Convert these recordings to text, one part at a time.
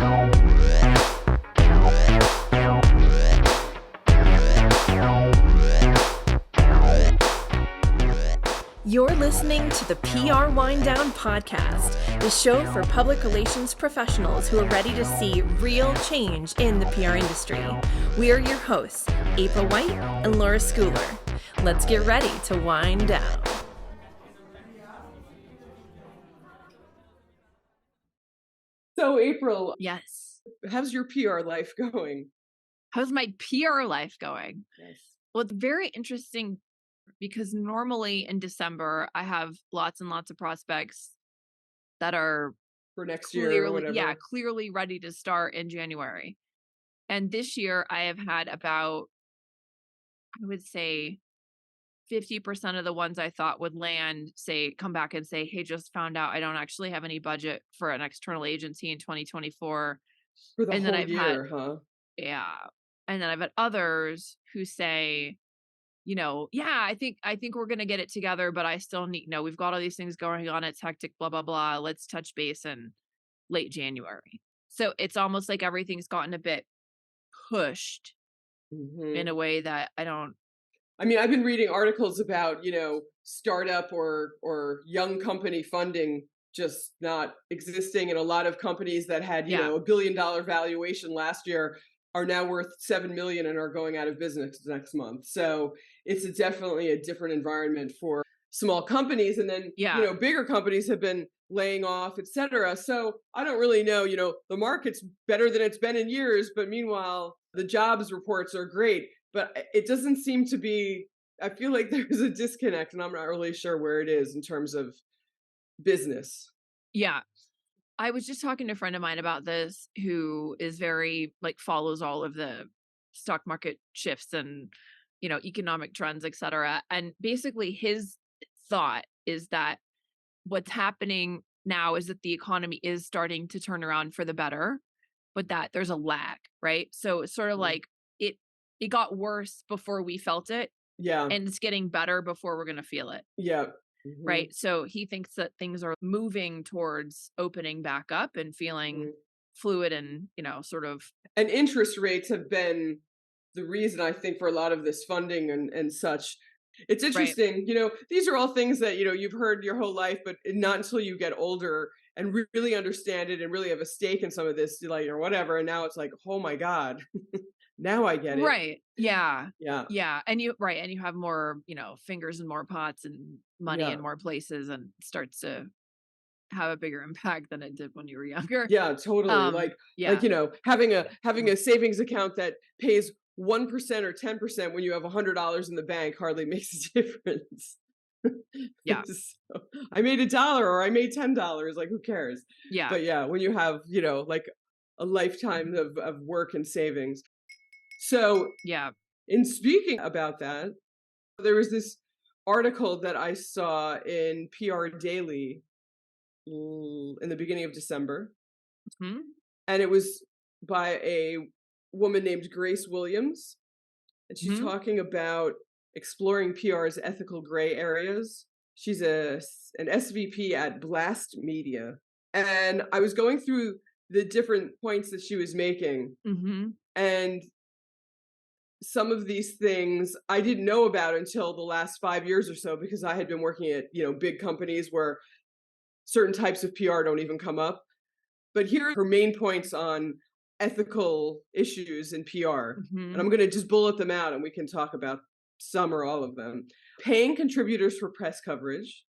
You're listening to the PR Wind Down Podcast, the show for public relations professionals who are ready to see real change in the PR industry. We are your hosts, April White and Laura Schooler. Let's get ready to wind down. So, April. Yes. How's your PR life going? How's my PR life going? Yes. Well, it's very interesting because normally in December, I have lots and lots of prospects that are for next year or whatever. Yeah, clearly ready to start in January. And this year I have had about, I would say 50% of the ones I thought would land, come back and say, hey, just found out I don't actually have any budget for an external agency in 2024. For the whole year, huh? Yeah. And then I've had others who say, I think we're going to get it together, but I still need, we've got all these things going on. It's hectic, blah, blah, blah. Let's touch base in late January. So it's almost like everything's gotten a bit pushed in a way that I've been reading articles about, startup or young company funding just not existing. And a lot of companies that had, $1 billion valuation last year are now worth $7 million and are going out of business next month. So it's definitely a different environment for small companies. And then, bigger companies have been laying off, et cetera. So I don't really know, the market's better than it's been in years. But meanwhile, the jobs reports are great. But it doesn't seem to be, I feel like there's a disconnect and I'm not really sure where it is in terms of business. Yeah. I was just talking to a friend of mine about this who is very follows all of the stock market shifts and, economic trends, et cetera. And basically his thought is that what's happening now is that the economy is starting to turn around for the better, but that there's a lag, right? So it's sort of like it got worse before we felt it. Yeah. And it's getting better before we're going to feel it. Yeah. Right. So he thinks that things are moving towards opening back up and feeling fluid and, sort of. And interest rates have been the reason, I think, for a lot of this funding and such. It's interesting, these are all things that, you've heard your whole life, but not until you get older and really understand it and really have a stake in some of this, or whatever. And now it's like, oh my God, now I get it. Right. Yeah. Yeah. Yeah. And you have more, fingers in more pots and money in more places, and it starts to have a bigger impact than it did when you were younger. Yeah, totally. Having a savings account that pays 1% or 10% when you have $100 in the bank hardly makes a difference. Yeah. So, I made $1 or I made $10. Who cares? Yeah. But yeah, when you have, a lifetime of work and savings. So yeah. In speaking about that, there was this article that I saw in PR Daily in the beginning of December. Mm-hmm. And it was by a woman named Grace Williams. And she's talking about exploring PR's ethical gray areas. She's an SVP at Blast Media. And I was going through the different points that she was making. And some of these things I didn't know about until the last 5 years or so, because I had been working at, big companies where certain types of PR don't even come up. But here are her main points on ethical issues in PR. And I'm going to just bullet them out and we can talk about some or all of them. Paying contributors for press coverage,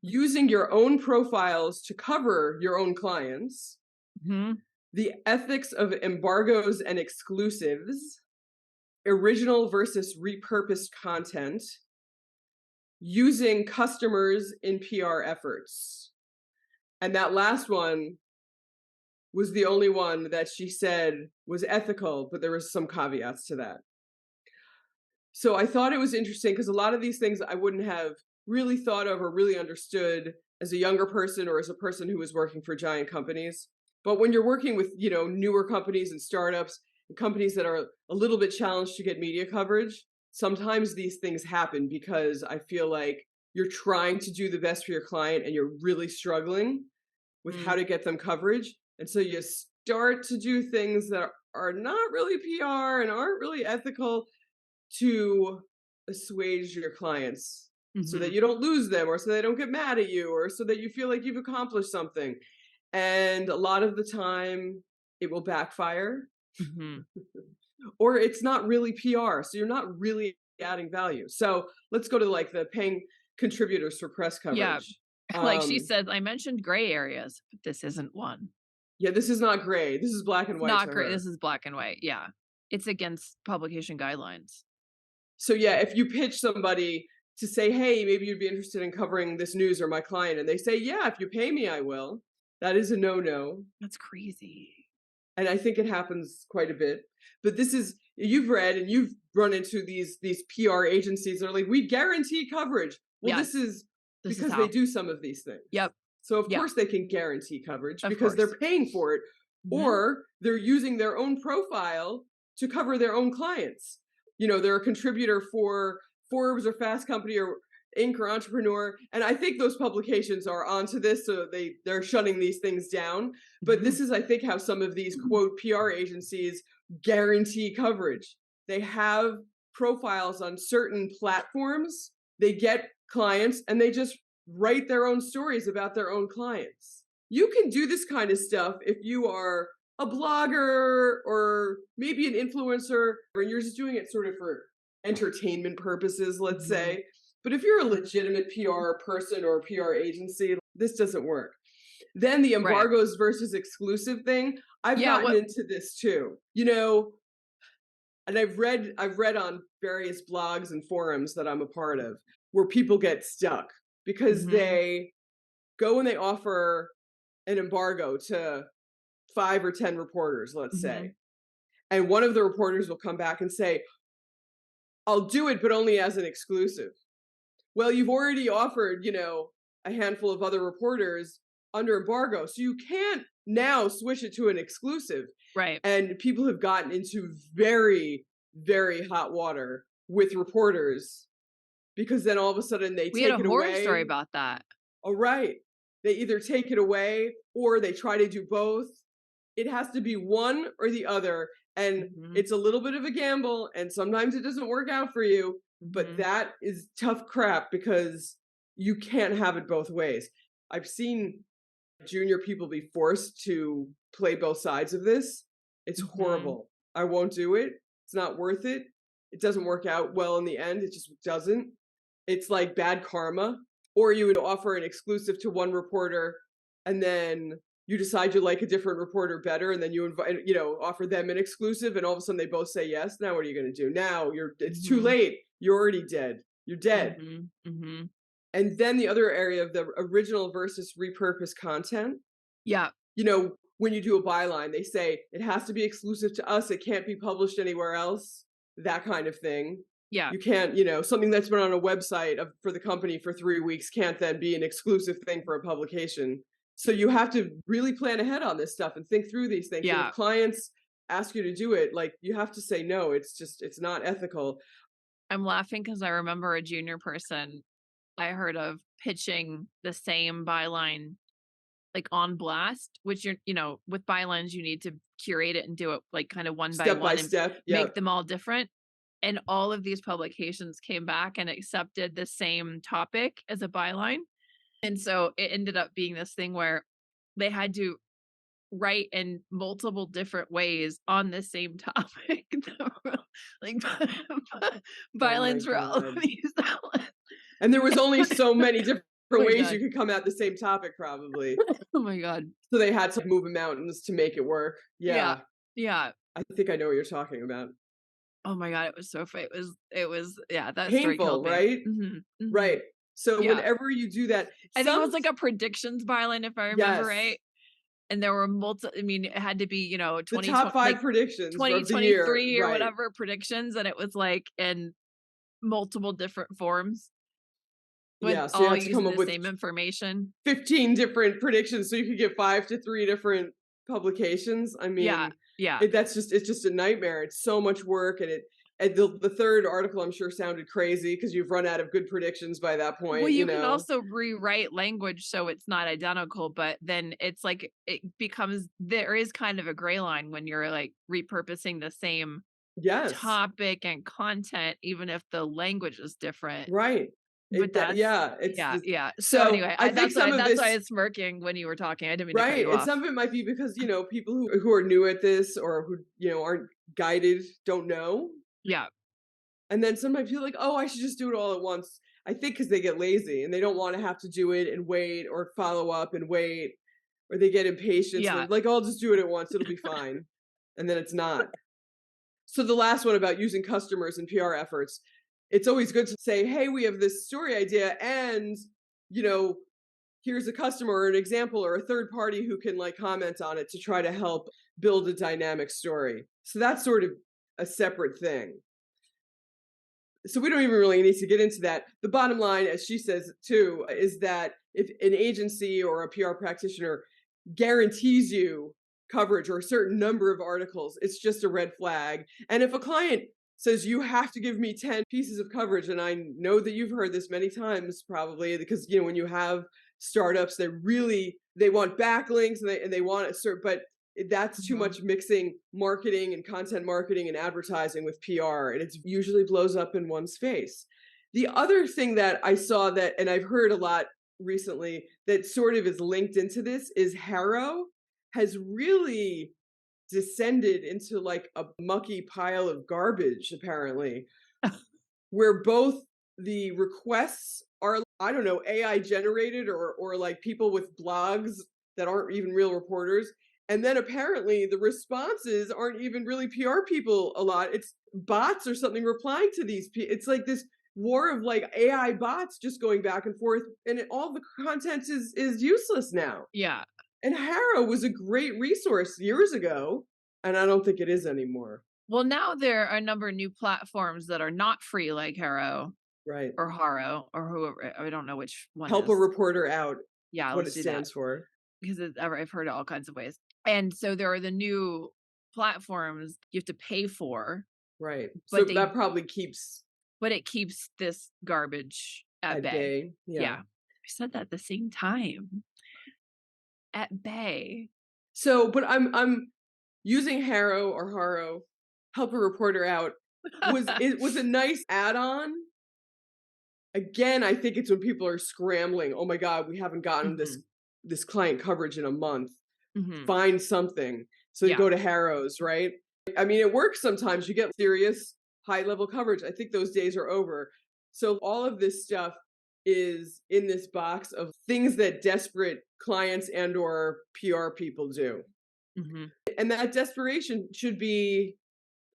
using your own profiles to cover your own clients, the ethics of embargoes and exclusives, original versus repurposed content, using customers in PR efforts. And that last one was the only one that she said was ethical, but there was some caveats to that. So I thought it was interesting because a lot of these things I wouldn't have really thought of or really understood as a younger person or as a person who was working for giant companies. But when you're working with, newer companies and startups and companies that are a little bit challenged to get media coverage, sometimes these things happen because I feel like you're trying to do the best for your client and you're really struggling with how to get them coverage. And so you start to do things that are not really PR and aren't really ethical to assuage your clients so that Mhm. you don't lose them or so they don't get mad at you or so that you feel like you've accomplished something. And a lot of the time it will backfire Mhm. or it's not really PR. So you're not really adding value. So let's go to like the paying contributors for press Yeah. coverage. Like she Um, said, I mentioned gray areas, but this isn't one. yeah, this is not gray. This is black and It's white to not gray. This her. is black and white. Yeah. It's against publication guidelines. So yeah, if you pitch somebody to say, "Hey, maybe you'd be interested in covering this news or my client," and they say, "Yeah, if you pay me, I will." That is a no-no, That's crazy. and I think it happens quite a bit. But this is you've read and you've run into these PR agencies that are like, "We guarantee coverage." Well, this Yes. is This is because they how. do some of these things. Yep. So of Yeah. course they can guarantee coverage Of because course. they're paying for it, Mhm. or they're using their own profile to cover their own clients. They're a contributor for Forbes or Fast Company or Inc. or Entrepreneur, and I think those publications are onto this, so they're shutting these things down. But Mhm. this is, I think, how some of these quote PR agencies guarantee coverage. They have profiles on certain platforms. They get clients, and they just write their own stories about their own clients. You can do this kind of stuff if you are a blogger or maybe an influencer, and you're just doing it sort of for entertainment purposes, let's Mhm. say. But if you're a legitimate PR person or a PR agency, this doesn't work. Then the Right. embargoes versus exclusive thing, I've Yeah. gotten What? into this too. And I've read on various blogs and forums that I'm a part of where people get stuck because Mhm. they go and they offer an embargo to 5 or 10 reporters, let's say. Mhm. And one of the reporters will come back and say, "I'll do it, but only as an exclusive." Well, you've already offered, a handful of other reporters under embargo, so you can't now switch it to an exclusive. Right. And people have gotten into very, very hot water with reporters because then all of a sudden they We had take a it horror story away. about that. All right. They either take it away or they try to do both. It has to be one or the other. And Mhm. it's a little bit of a gamble. And sometimes it doesn't work out for you. But Mhm. that is tough crap because you can't have it both ways. I've seen junior people be forced to play both sides of this. It's Mhm. horrible. I won't do it. It's not worth it. It doesn't work out well in the end. It just doesn't. It's like bad karma. Or you would offer an exclusive to one reporter and then you decide you like a different reporter better and then you invite offer them an exclusive and all of a sudden they both say yes. Now what are you going to do? Now it's too Mhm. late. You're already dead. You're dead. Mhm. Mhm. And then the other area of the original versus repurposed content, Yeah. when you do a byline, they say it has to be exclusive to us. It can't be published anywhere else. That kind of thing. Yeah. You can't, something that's been on a website for the company for 3 weeks can't then be an exclusive thing for a publication. So you have to really plan ahead on this stuff and think through these things. And if Yeah. clients ask you to do it, like you have to say no. It's not ethical. I'm laughing because I remember a junior person I heard of pitching the same byline like on blast, which with bylines you need to curate it and do it like kind of one by Step by one and step. make Yep. them all different. And all of these publications came back and accepted the same topic as a byline. And so it ended up being this thing where they had to write in multiple different ways on the same topic. Like Oh my bylines for all of God. these outlets. And there was only so many different Oh my ways you god. could come at the same topic, probably. Oh my god. So they had to move mountains to make it work. Yeah. Yeah, Yeah. I think I know what you're talking about. Oh my god, it was so funny. It was yeah, that story Painful, killed me. right? Mhm. Mhm. Right. So Yeah. whenever you do that, I think it was some like a predictions byline if I remember yes, right. And there were I mean, it had to be, the 2020 top 5 like predictions of the year, 2023 or right. whatever predictions, and it was like in multiple different forms, with Yeah, so you all had to come using up the with same information. 15 different predictions so you could get 5 to 3 different publications. I Yeah. mean, Yeah. it's just a nightmare. It's so much work and And the third article, I'm sure, sounded crazy because you've run out of good predictions by that Well, point, you you can know? also rewrite language so it's not identical, but then it's like it becomes there is kind of a gray line when you're like repurposing the same Yes. topic and content, even if the language is different. Right. But that's Yeah, it's yeah, this. yeah. So So anyway, I think some of that's why I this, was smirking when you were talking. I didn't mean to cut right, you and off. some of it might be because, people who are new at this or who, aren't guided, don't know. Yeah, And then some might feel like, oh, I should just do it all at once. I think because they get lazy and they don't want to have to do it and wait or follow up and wait, or they get impatient. So they're yeah. like, oh, I'll just do it at once. It'll be fine. And then it's not. So the last one about using customers in PR efforts, it's always good to say, hey, we have this story idea and, you know, here's a customer or an example or a third party who can like comment on it to try to help build a dynamic story. So that's sort of a separate thing. So we don't even really need to get into that. The bottom line, as she says too, is that if an agency or a PR practitioner guarantees you coverage or a certain number of articles, it's just a red flag. And if a client says you have to give me 10 pieces of coverage, and I know that you've heard this many times probably, because when you have startups, they want backlinks and they want it certain, but that's too Mhm. much mixing marketing and content marketing and advertising with PR, and it usually blows up in one's face. The other thing that I saw that, and I've heard a lot recently, that sort of is linked into this is Harrow has really descended into like a mucky pile of garbage, apparently, where both the requests are, I don't know, AI generated or like people with blogs that aren't even real reporters. And then apparently the responses aren't even really PR people a lot. It's bots or something replying to these people. It's like this war of like AI bots just going back and forth, and all the content is useless now. Yeah. And Harrow was a great resource years ago, and I don't think it is anymore. Well, now there are a number of new platforms that are not free, like Haro Right. or Haro or whoever. I don't know which one Help a is. reporter out. Yeah, It's what let's it do that stands for. because I've heard it all kinds of ways. And so there are the new platforms you have to pay for, Right. So but they that probably keeps but it keeps this garbage at at bay. bay. Yeah. Yeah. I said that at the same time. At bay. So, but I'm using Harrow or Haro, help a reporter out, was a nice add-on. Again, I think it's when people are scrambling. Oh my God, we haven't gotten Mhm. this client coverage in a month. Mhm. Find something. So you Yeah. go to Harrow's, right? I mean, it works sometimes. You get serious high level coverage. I think those days are over. So all of this stuff is in this box of things that desperate clients and or PR people do. Mhm. And that desperation should be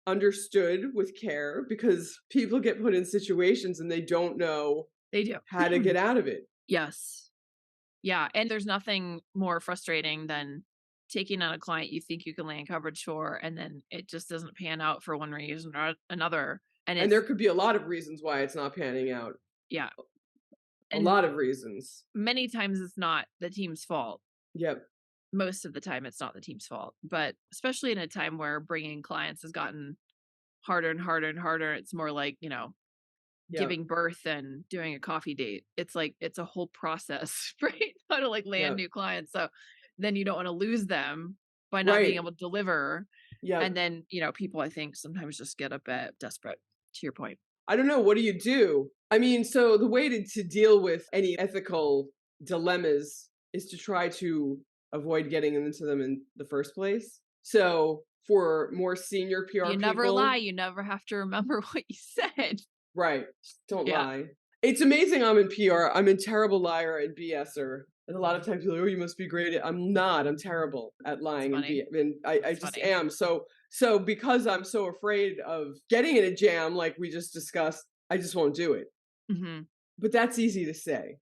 understood with care because people get put in situations and they don't know They do. how to get out of it. Yes. Yeah, and there's nothing more frustrating than taking on a client you think you can land coverage for, and then it just doesn't pan out for one reason or another, and And there it's could be a lot of reasons why it's not panning out. yeah, A and lot of reasons. many times it's not the team's fault. Yep. Most of the time, it's not the team's fault, but especially in a time where bringing clients has gotten harder and harder and harder, it's more like, Yep. giving birth and doing a coffee date. It's like it's a whole process, right? How to like land Yep. new clients. So then you don't want to lose them by not being Right. able to deliver. And Yep. then, people I think sometimes just get a bit desperate to your point. I don't know. What do you do? I mean, so the way to deal with any ethical dilemmas is to try to avoid getting into them in the first place. So for more senior PR You never lie, people, you never have to remember what you said. right, don't Yeah, lie. It's amazing I'm in PR. I'm a terrible liar and BSer. And a lot of times people are, oh, you must be great at, I'm not. I'm terrible at it's lying and funny. and I It's just funny. am. So because I'm so afraid of getting in a jam like we just discussed, I just won't do it. Hmm. But that's easy to say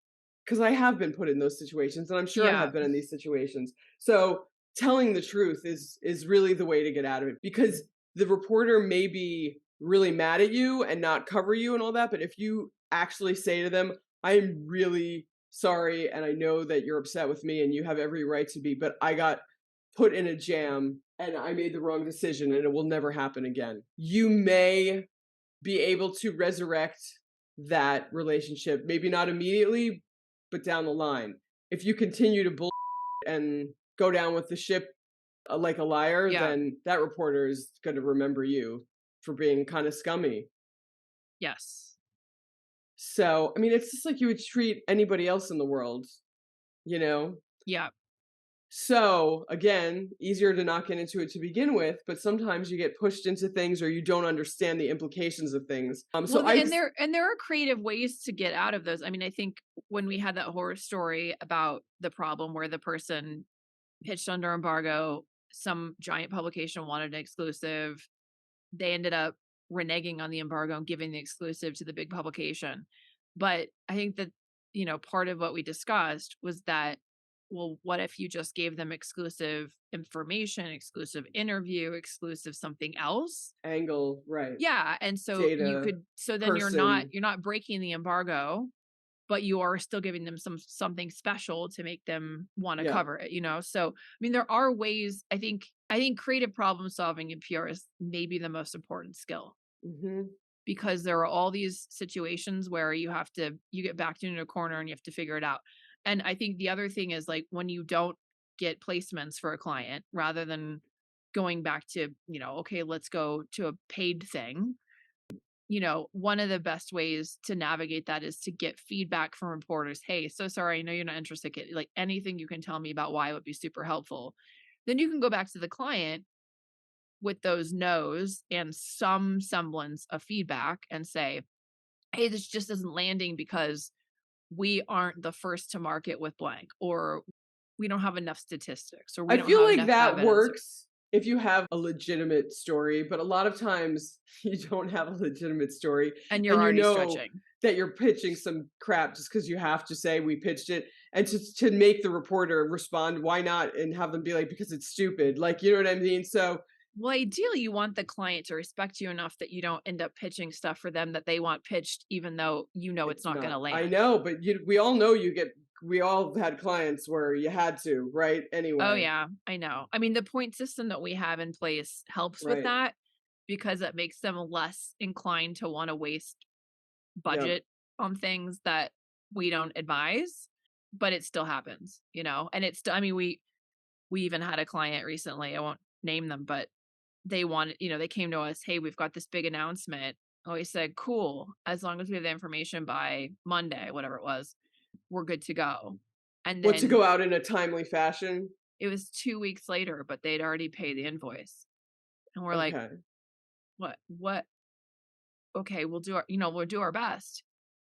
because I have been put in those situations and I'm sure I Yeah. have been in these situations. So telling the truth is really the way to get out of it because the reporter may be really mad at you and not cover you and all that, but if you actually say to them, I'm really sorry and I know that you're upset with me and you have every right to be, but I got put in a jam and I made the wrong decision and it will never happen again. You may be able to resurrect that relationship. Maybe not immediately, but down the line. If you continue to bull and go down with the ship like a liar, Yeah. then that reporter is going to remember you for being kind of scummy. Yes. So, I mean, it's just like you would treat anybody else in the world, you know? Yeah. So, again, easier to not get into it to begin with, but sometimes you get pushed into things or you don't understand the implications of things. So Well, I and there are creative ways to get out of those. I mean, I think when we had that horror story about the problem where the person pitched under embargo, some giant publication wanted an exclusive. They ended up reneging on the embargo and giving the exclusive to the big publication. But I think that, part of what we discussed was that, well, what if you just gave them exclusive information, exclusive interview, exclusive something else? angle, right? Yeah. And so Data, then person, you're not breaking the embargo, but you are still giving them something special to make them want to yeah. cover it. So I mean, there are ways. I think creative problem solving in PR is maybe the most important skill, Hmm. because there are all these situations where you get backed into a corner and you have to figure it out. And I think the other thing is, like, when you don't get placements for a client, rather than going back to, okay, let's go to a paid thing, one of the best ways to navigate that is to get feedback from reporters. Hey, so sorry, I know you're not interested. Like, anything you can tell me about why would be super helpful. Then you can go back to the client with those no's and some semblance of feedback and say, hey, this just isn't landing because we aren't the first to market with blank, or we don't have enough statistics, or we I don't feel have like enough that evidence. works if you have a legitimate story, but a lot of times you don't have a legitimate story And you're and you already know stretching. that you're pitching some crap just because you have to say we pitched it and to make the reporter respond, why not? And have them be like, because it's stupid. Like, you know what I mean? So Well, ideally, you want the client to respect you enough that you don't end up pitching stuff for them that they want pitched, even though it's it's not going not, to I land. know, but we all know we all had clients where you had to, right? Oh, Anyway, yeah, I know. I mean, the point system that we have in place helps with right. that, because it makes them less inclined to want to waste Yep. budget on things that we don't advise, but it still happens. And it's still, I mean, we even had a client recently, I won't name them, but they came to us, hey, we've got this big announcement. Oh, we said, cool, as long as we have the information by Monday, whatever it was, we're good to go. And What, to then go out in a timely fashion? it was 2 weeks later, but they'd already paid the invoice. And we're like, Okay. what? Okay, we'll do our best.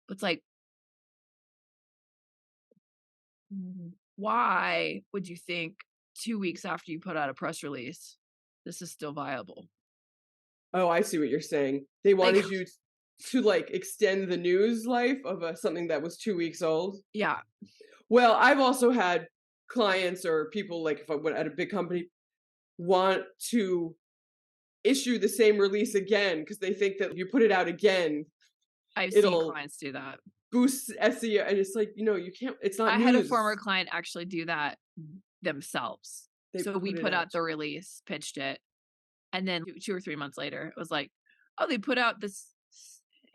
But it's like, why would you think 2 weeks after you put out a press release, this is still viable? Oh, I see what you're saying. They Like, wanted you to like extend the news life of something that was 2 weeks old. yeah, Well, I've also had clients or people, like if I went at a big company, want to issue the same release again because they think that if you put it out again, I've seen it'll clients do that. boost SEO. And it's like, you can't, it's not I had a former news. client actually do that themselves. They So we put it put out out. the release, pitched it, and then 2 or 3 months later, it was like, oh, they put out this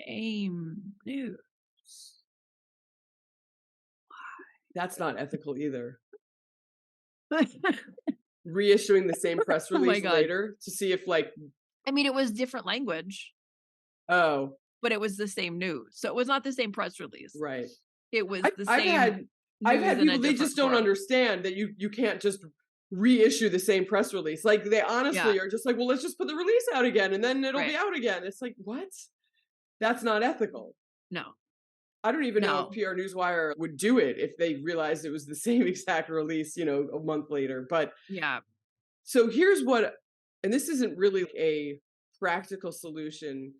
same news. That's not ethical either. Reissuing the same press Oh my release God. later to see if like, I mean, it was different language, oh, but it was the same news. So it was not the same press release. right. It was I've the I've same had I've news had in a people, they different just don't form. understand that you can't just reissue the same press release. Like they Yeah, honestly are just like, well, let's just put the release out again and then it'll be right. out again. It's like, what? That's not ethical. No, I don't even know if no. PR Newswire would do it if they realized it was the same exact release, a month later. But Yeah. so here's what, and this isn't really a practical solution,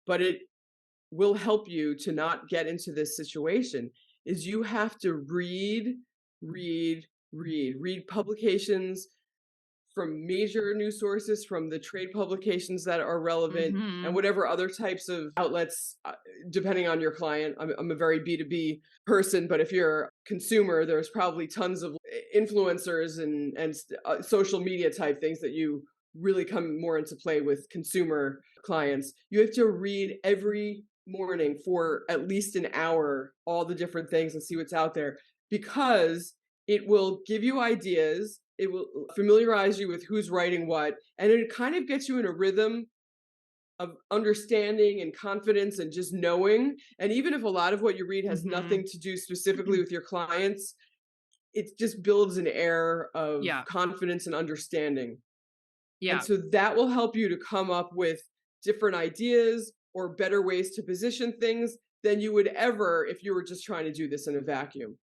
but it will help you to not get into this situation, is you have to read, read publications from major news sources, from the trade publications that are relevant, and Hmm. whatever other types of outlets, depending on your client. I'm a very B2B person, but if you're a consumer, there's probably tons of influencers and social media type things that you really come more into play with consumer clients. You have to read every morning for at least an hour all the different things and see what's out there, because it will give you ideas, it will familiarize you with who's writing what, and it kind of gets you in a rhythm of understanding and confidence and just knowing. And even if a lot of what you read has Mm-hmm. nothing to do specifically with your clients, it just builds an air of Yeah. confidence and understanding. And Yeah. so that will help you to come up with different ideas or better ways to position things than you would ever if you were just trying to do this in a vacuum.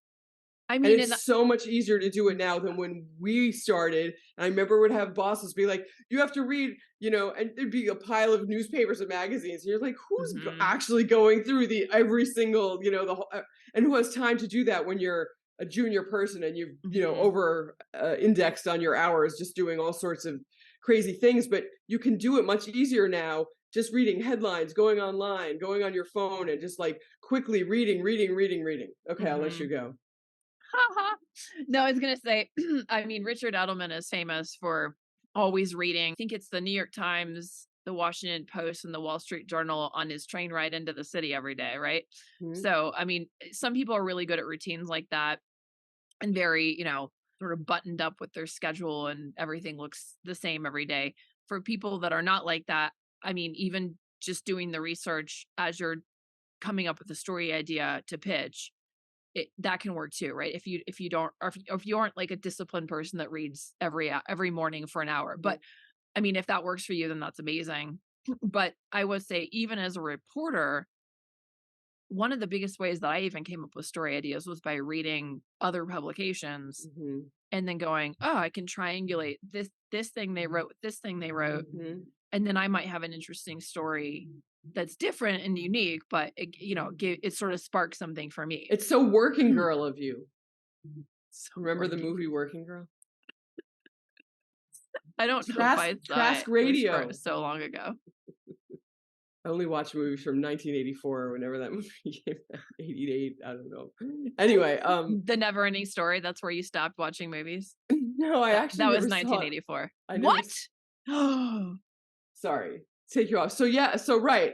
I And mean, and it's so much easier to do it now than when we started. And I remember would have bosses be like, you have to read, and there'd be a pile of newspapers and magazines. And you're like, who's mhm. actually going through the every single, the whole, and who has time to do that when you're a junior person and you've, Mhm. over indexed on your hours, just doing all sorts of crazy things. But you can do it much easier now, just reading headlines, going online, going on your phone, and just like quickly reading. Okay, I'll let you Mhm. go. No, I was gonna say, I mean, Richard Edelman is famous for always reading. I think it's the New York Times, the Washington Post, and the Wall Street Journal on his train ride into the city every day, right? Mhm. So, I mean, some people are really good at routines like that and very, sort of buttoned up with their schedule and everything looks the same every day. For people that are not like that, I mean, even just doing the research as you're coming up with a story idea to pitch, that can work too, right? If you don't, or if you aren't like a disciplined person that reads every morning for an hour. But I mean, if that works for you, then that's amazing. But I would say, even as a reporter, one of the biggest ways that I even came up with story ideas was by reading other publications Mhm. and then going, oh, I can triangulate this thing they wrote with this thing they wrote, Mhm. and then I might have an interesting story that's different and unique, but it sort of sparks something for me. It's so working girl of you. So Remember the working. movie Working Girl? I don't know if Trask I saw Trask it. It was Radio. so long ago. I only watch movies from 1984 or whenever that movie came out. 88, I don't know. Anyway, The Never Ending Story, that's where you stopped watching movies? no, I actually That was never saw it. 1984. I never What? Oh, sorry. Take you off. So yeah, so right.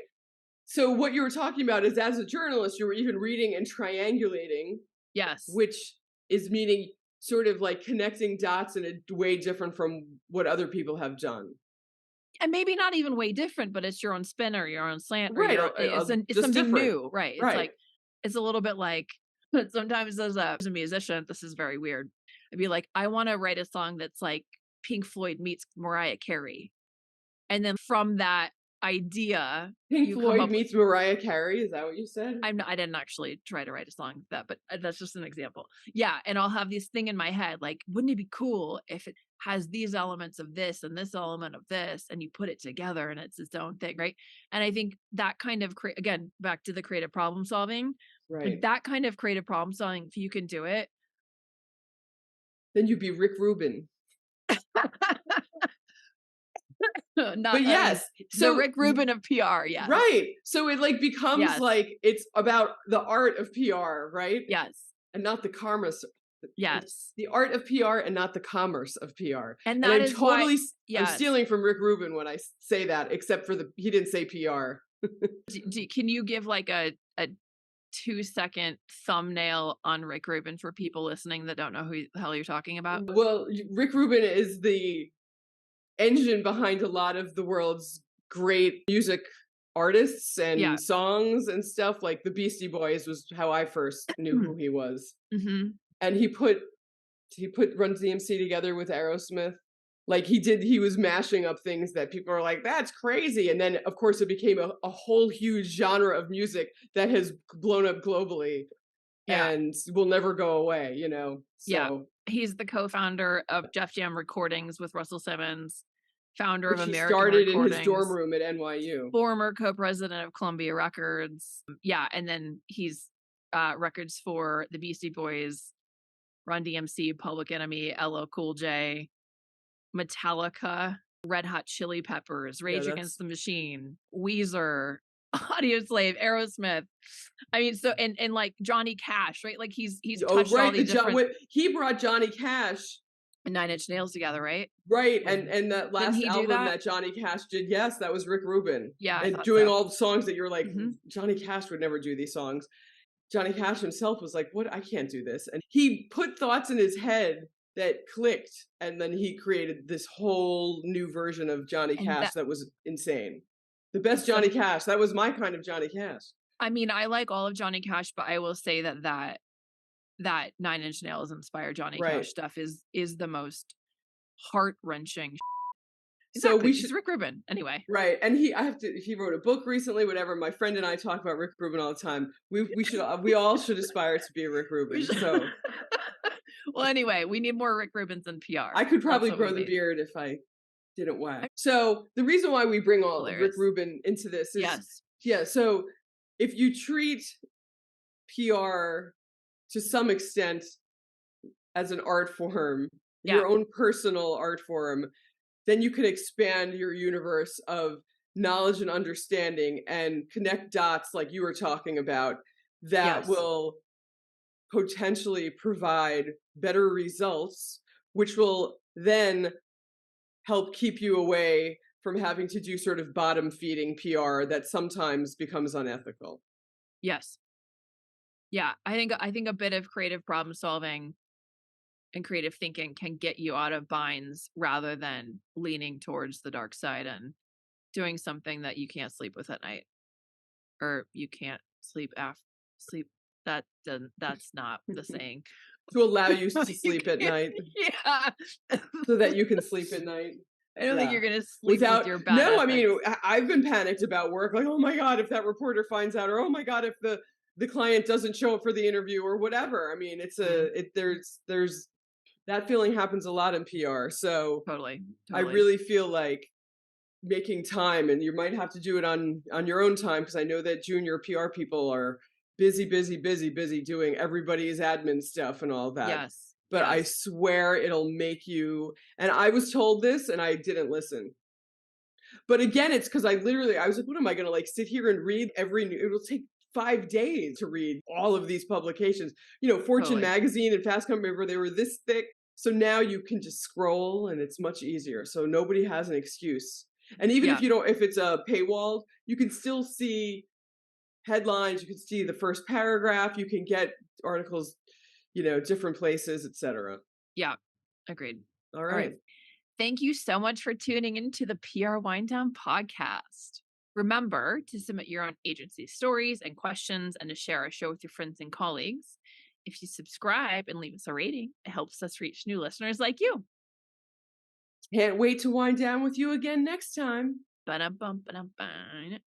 So what you were talking about is, as a journalist, you were even reading and triangulating, yes. which is meaning sort of like connecting dots in a way different from what other people have done. And maybe not even way different, but it's your own spin or your own slant or Right, it's just something different. new, right? It's Right. like it's a little bit like sometimes as a musician, this is very weird. I'd be like, I want to write a song that's like Pink Floyd meets Mariah Carey. And then from that idea, Pink you come Floyd up with meets Mariah Carey, is that what you said? I didn't actually try to write a song like that, but that's just an example. Yeah, and I'll have this thing in my head, like, wouldn't it be cool if it has these elements of this and this element of this, and you put it together and it's its own thing, right? And I think that kind of again, back to the creative problem solving, like Right. that kind of creative problem solving, if you can do it. Then you'd be Rick Rubin. Not, But I mean, yes, the so Rick Rubin of PR, yes. right. So it like becomes Yes. like it's about the art of PR, right? Yes. And not the commerce. It's Yes. the art of PR and not the commerce of PR. And And that I'm is why, totally I'm yes. stealing from Rick Rubin when I say that, except for he didn't say PR. Can you give like a 2-second thumbnail on Rick Rubin for people listening that don't know who the hell you're talking about? Well, Rick Rubin is the engine behind a lot of the world's great music artists Yeah. and songs and stuff. Like the Beastie Boys was how I first knew who he was. Mhm. And he put Run DMC together with Aerosmith. Like he was mashing up things that people are like, that's crazy. And then of course it became a whole huge genre of music that has blown up globally Yeah. and will never go away, Yeah. So He's the co-founder of Def Jam Recordings with Russell Simmons, founder of which he American started in his dorm Recordings, room at NYU. former co-president of Columbia Records. Yeah, and then he's records for the Beastie Boys, Run DMC, Public Enemy, LL Cool J, Metallica, Red Hot Chili Peppers, Yeah, Rage Against that's the Machine, Weezer, Audioslave, Aerosmith. I mean, so and like Johnny Cash, right? Like he's touched all right. these different. He brought Johnny Cash Nine Inch Nails together, right? Right, Was and that didn't last he do album that? that Johnny Cash did, yes, that was Rick Rubin, Yeah, I and thought doing so. all the songs that you're like, Mhm. Johnny Cash would never do these songs. Johnny Cash himself was like, "What? I can't do this." And he put thoughts in his head that clicked, and then he created this whole new version of Johnny And Cash that that was insane. The best Johnny some Cash. That was my kind of Johnny Cash. I mean, I like all of Johnny Cash, but I will say that Nine Inch Nails inspired Johnny Right. Cash stuff is the most heart-wrenching. So Exactly, we he's should Rick Rubin. Anyway. right, and he wrote a book recently, whatever. My friend and I talk about Rick Rubin all the time. We all should aspire to be a Rick We Rubin. should So Well, anyway, we need more Rick Rubins in PR. I could That's probably what we grow the need. beard if I didn't I wax. So the reason why we bring all Rick hilarious. Rubin into this is, Yes. yeah, so if you treat PR to some extent as an art form, Yeah. your own personal art form, then you can expand your universe of knowledge and understanding and connect dots like you were talking about that Yes. will potentially provide better results, which will then help keep you away from having to do sort of bottom feeding PR that sometimes becomes unethical. Yes. Yeah, I think a bit of creative problem solving and creative thinking can get you out of binds rather than leaning towards the dark side and doing something that you can't sleep with at night, or you can't sleep that's not the saying. To allow you to You sleep at can't night yeah. so that you can sleep at night. I don't think Yeah. you're gonna sleep with Without your bad no, I mean, ethics. I've been panicked about work, like, "Oh my god, if that reporter finds out," or, "Oh my god, if the client doesn't show up for the interview," or whatever. I mean, Mhm. there's that feeling happens a lot in PR. So Totally, I totally. really feel like making time, and you might have to do it on your own time, because I know that junior PR people are busy, busy, busy, busy doing everybody's admin stuff and all that. Yes, But I yes. swear it'll make you, and I was told this and I didn't listen. But again, it's because I was like, what am I gonna like sit here and read it'll take 5 days to read all of these publications. Fortune Totally. magazine and Fast Company, remember they were this thick. So now you can just scroll and it's much easier. So nobody has an excuse. And even Yeah, if it's a paywall, you can still see headlines, you can see the first paragraph, you can get articles, different places, etc. yeah. Agreed. All All right. right. Thank you so much for tuning into the PR Wind Down podcast. Remember to submit your own agency stories and questions and to share our show with your friends and colleagues. If you subscribe and leave us a rating, it helps us reach new listeners like you. Can't wait to wind down with you again next time. Ba-dum-bum, ba-dum-bum.